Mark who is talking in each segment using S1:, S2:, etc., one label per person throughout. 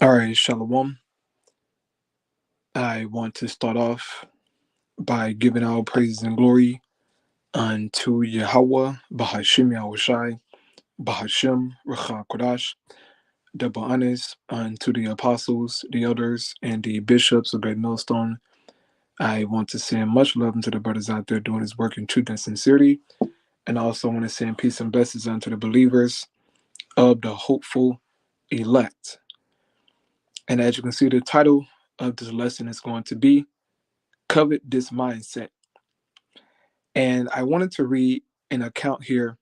S1: All right, Shalom. I want to start off by giving our praises and glory unto Yahweh, Bahashim Yahushai, Bahashim Racha Kodash, double honors unto the apostles, the elders, and the bishops of Great Millstone. I want to send much love unto the brothers out there doing this work in truth and sincerity. And I also want to send peace and blessings unto the believers of the hopeful elect. And as you can see, the title of this lesson is going to be Covet This Mindset. And I wanted to read an account here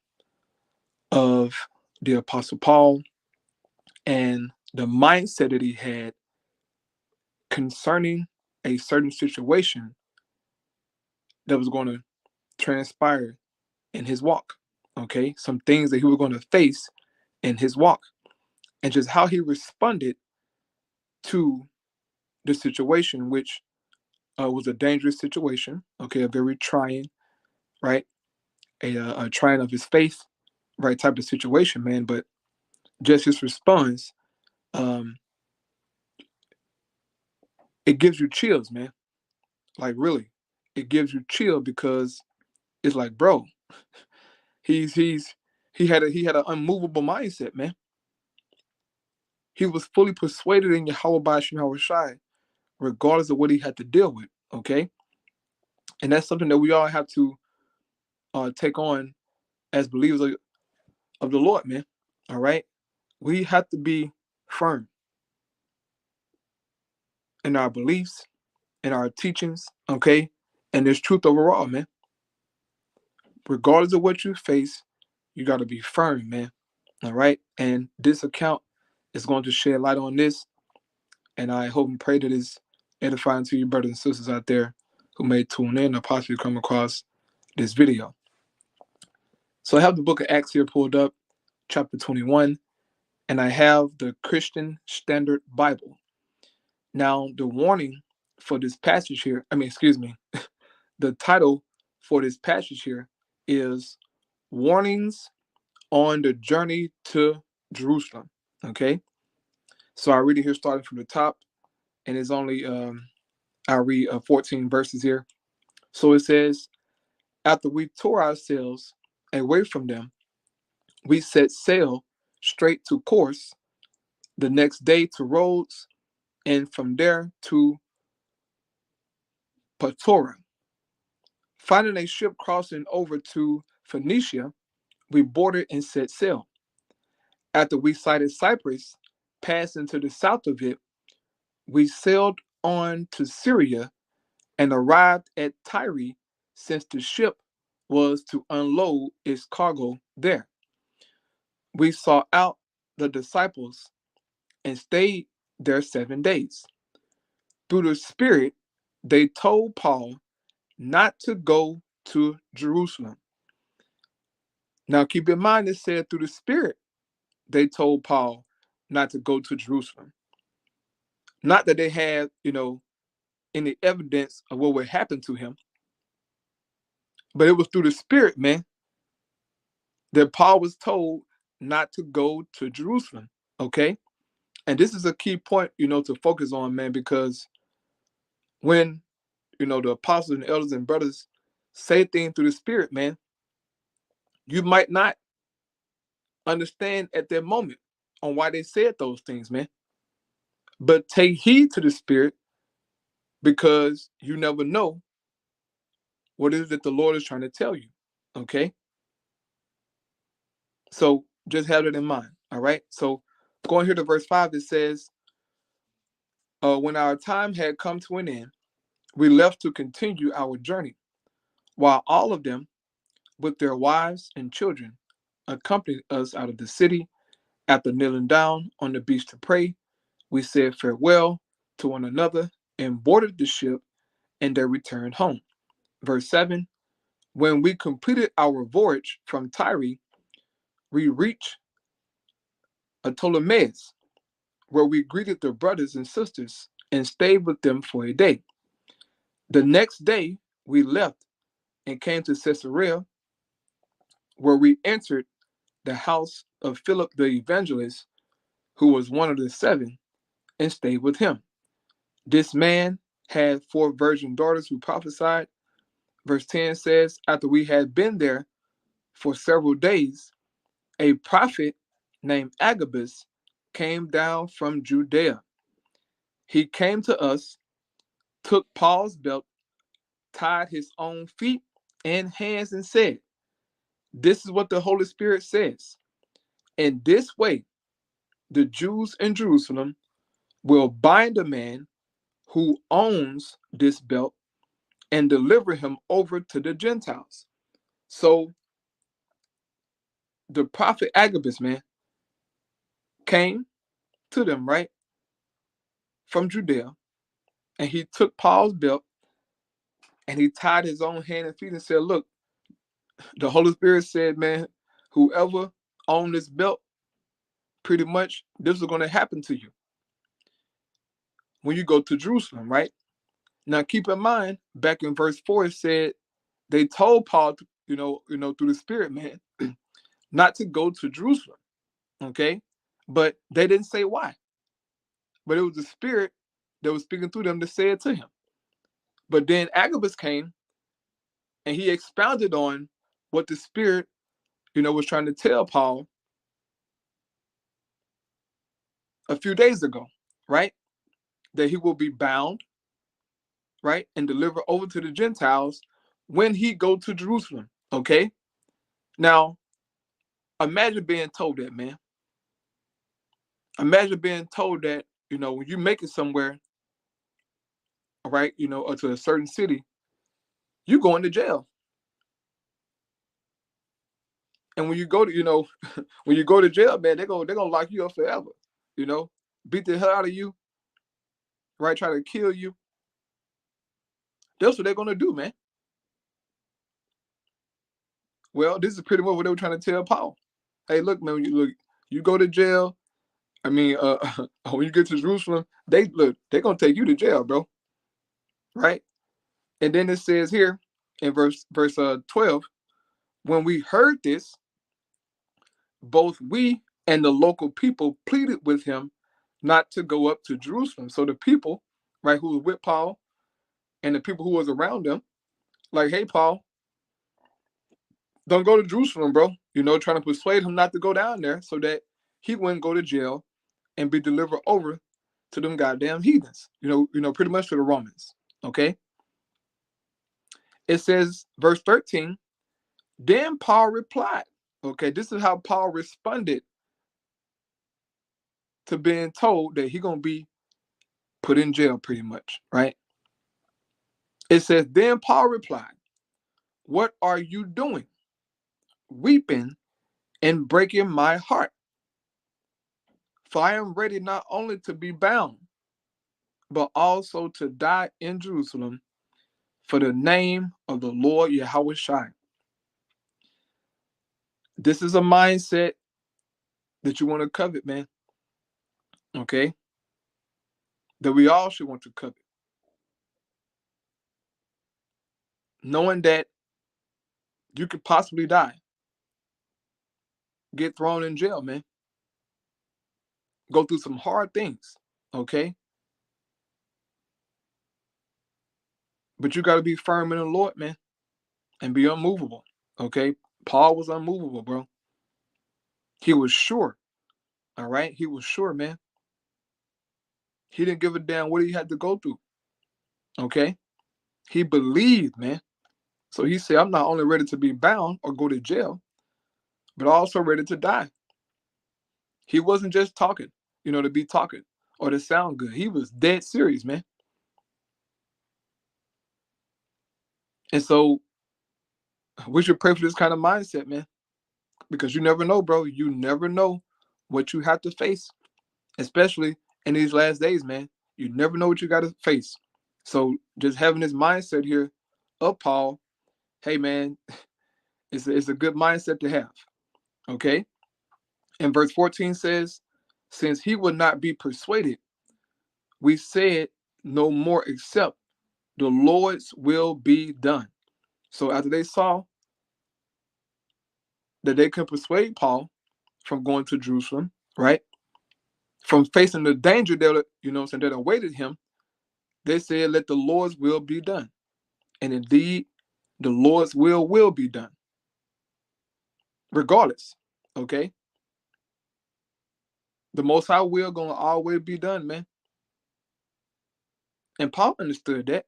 S1: of the Apostle Paul and the mindset that he had concerning a certain situation that was going to transpire in his walk. Okay, some things that he was going to face in his walk, and just how he responded to the situation, which was a dangerous situation. Okay, a very trying, right? A trying of his faith, right, type of situation, man. But just his response, um, it gives you chills, man. Like really, it gives you chill because it's like, bro, he's he had an unmovable mindset, man. He was fully persuaded in Yahweh Bashim Hawashai, regardless of what he had to deal with. Okay, and that's something that we all have to take on as believers of the Lord, man. All right, we have to be firm in our beliefs, in our teachings. Okay, and there's truth overall, man. Regardless of what you face, you got to be firm, man. All right. And this account is going to shed light on this. And I hope and pray that it's edifying to you, brothers and sisters out there who may tune in or possibly come across this video. So I have the book of Acts here pulled up, chapter 21, and I have the Christian Standard Bible. Now, the warning for this passage here, the title for this passage here is Warnings on the Journey to Jerusalem. Okay. So I read it here starting from the top, and it's only, I read 14 verses here. So it says, after we tore ourselves away from them, we set sail straight to course, the next day to Rhodes, and from there to Patora. Finding a ship crossing over to Phoenicia, we boarded and set sail. After we sighted Cyprus, passing to the south of it, we sailed on to Syria and arrived at Tyre, since the ship was to unload its cargo there. We sought out the disciples and stayed there 7 days. Through the Spirit, they told Paul not to go to Jerusalem. Now keep in mind, it said through the Spirit, they told Paul not to go to Jerusalem. Not that they had, any evidence of what would happen to him, but it was through the Spirit, man, that Paul was told not to go to Jerusalem. Okay. And this is a key point, to focus on, man, because when, the apostles and elders and brothers say things through the Spirit, man, you might not understand at that moment on why they said those things, man. But take heed to the Spirit, because you never know what it is that the Lord is trying to tell you. Okay. So just have it in mind. All right. So going here to verse 5, it says, when our time had come to an end, we left to continue our journey, while all of them, with their wives and children, accompanied us out of the city. After kneeling down on the beach to pray, we said farewell to one another and boarded the ship, and they returned home. Verse 7, when we completed our voyage from Tyre, we reached Ptolemais, where we greeted the brothers and sisters and stayed with them for a day. The next day, we left and came to Caesarea, where we entered the house of Philip the evangelist, who was one of the 7, and stayed with him. This man had 4 virgin daughters who prophesied. Verse 10 says, after we had been there for several days, a prophet named Agabus came down from Judea. He came to us, took Paul's belt, tied his own feet and hands, and said, this is what the Holy Spirit says. In this way, the Jews in Jerusalem will bind a man who owns this belt and deliver him over to the Gentiles. So the prophet Agabus, man, came to them, right, from Judea, and he took Paul's belt and he tied his own hand and feet and said, look, the Holy Spirit said, man, whoever owned this belt, pretty much this is going to happen to you when you go to Jerusalem, right? Now, keep in mind, back in verse 4, it said they told Paul, through the Spirit, man, not to go to Jerusalem, okay? But they didn't say why. But it was the Spirit that was speaking through them to say it to him. But then Agabus came and he expounded on what the Spirit, was trying to tell Paul a few days ago, right? That he will be bound, right? And delivered over to the Gentiles when he go to Jerusalem, okay? Now, imagine being told that, man. Imagine being told that, when you make it somewhere, right, or to a certain city, you going to jail. And when you go to, when you go to jail, man, they're gonna lock you up forever, beat the hell out of you, right? Try to kill you. That's what they're gonna do, man. Well, this is pretty much what they were trying to tell Paul. Hey, look, man, you go to jail. I mean, when you get to Jerusalem, they're gonna take you to jail, bro. Right? And then it says here in verse 12, when we heard this, both we and the local people pleaded with him not to go up to Jerusalem. So the people, right, who was with Paul and the people who was around them, like, hey, Paul, don't go to Jerusalem, bro. Trying to persuade him not to go down there so that he wouldn't go to jail and be delivered over to them goddamn heathens, pretty much to the Romans. Okay. It says, verse 13, then Paul replied. Okay, this is how Paul responded to being told that he's gonna be put in jail, pretty much, right? It says, then Paul replied, what are you doing? Weeping and breaking my heart. For I am ready not only to be bound, but also to die in Jerusalem for the name of the Lord Yahweh Shai. This is a mindset that you want to covet, man. Okay? That we all should want to covet. Knowing that you could possibly die. Get thrown in jail, man. Go through some hard things. Okay? But you got to be firm in the Lord, man. And be unmovable. Okay? Paul was unmovable, bro. He was sure. All right? He was sure, man. He didn't give a damn what he had to go through. Okay? He believed, man. So he said, I'm not only ready to be bound or go to jail, but also ready to die. He wasn't just talking, to be talking or to sound good. He was dead serious, man. And so we should pray for this kind of mindset, man. Because you never know, bro. You never know what you have to face, especially in these last days, man. You never know what you got to face. So just having this mindset here of Paul, hey, man, it's a good mindset to have. Okay? And verse 14 says, since he would not be persuaded, we said no more except the Lord's will be done. So after they saw that they could persuade Paul from going to Jerusalem, right? from facing the danger that, that awaited him, they said, let the Lord's will be done. And indeed, the Lord's will be done. Regardless, okay? The Most High will gonna always be done, man. And Paul understood that.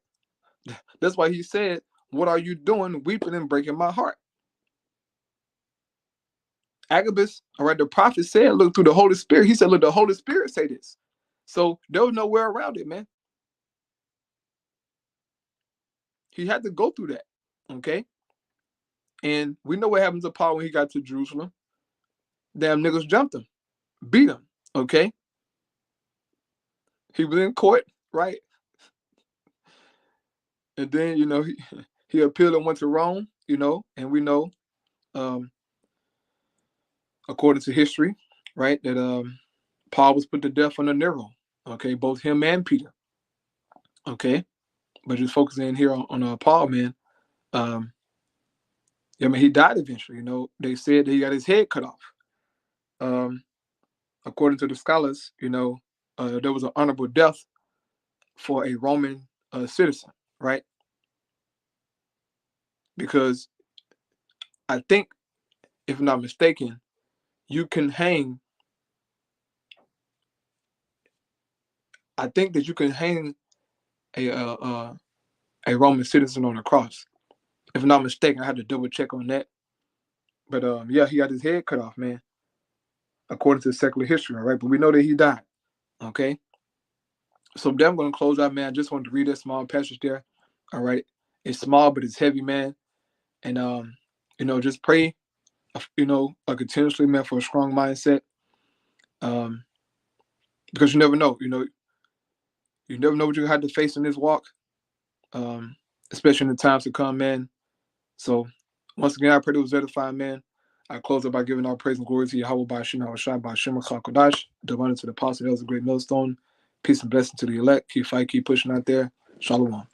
S1: That's why he said, what are you doing, weeping and breaking my heart? Agabus, all right, the prophet said, look, through the Holy Spirit. He said, look, the Holy Spirit say this. So there was nowhere around it, man. He had to go through that, okay? And we know what happened to Paul when he got to Jerusalem. Damn niggas jumped him, beat him, okay? He was in court, right? And then, he appealed and went to Rome, and we know, according to history, right, that Paul was put to death under Nero, okay? Both him and Peter, okay? But just focusing here on Paul, man, he died eventually, They said that he got his head cut off. According to the scholars, there was an honorable death for a Roman citizen, right? Because I think, if I'm not mistaken, you can hang. I think that you can hang a Roman citizen on a cross. If I'm not mistaken, I had to double check on that. But yeah, he got his head cut off, man, according to secular history, right? But we know that he died, okay? So then I'm going to close out, man. I just wanted to read that small passage there, all right? It's small, but it's heavy, man. And, just pray, continuously, man, for a strong mindset. Because you never know, you never know what you have to face in this walk, especially in the times to come, man. So once again, I pray that was edifying, man. I close up by giving all praise and glory to Yahweh by Shem HaShai by Shem HaKodash, divine to the apostle, that was a great millstone. Peace and blessing to the elect. Keep fighting, keep pushing out there. Shalom.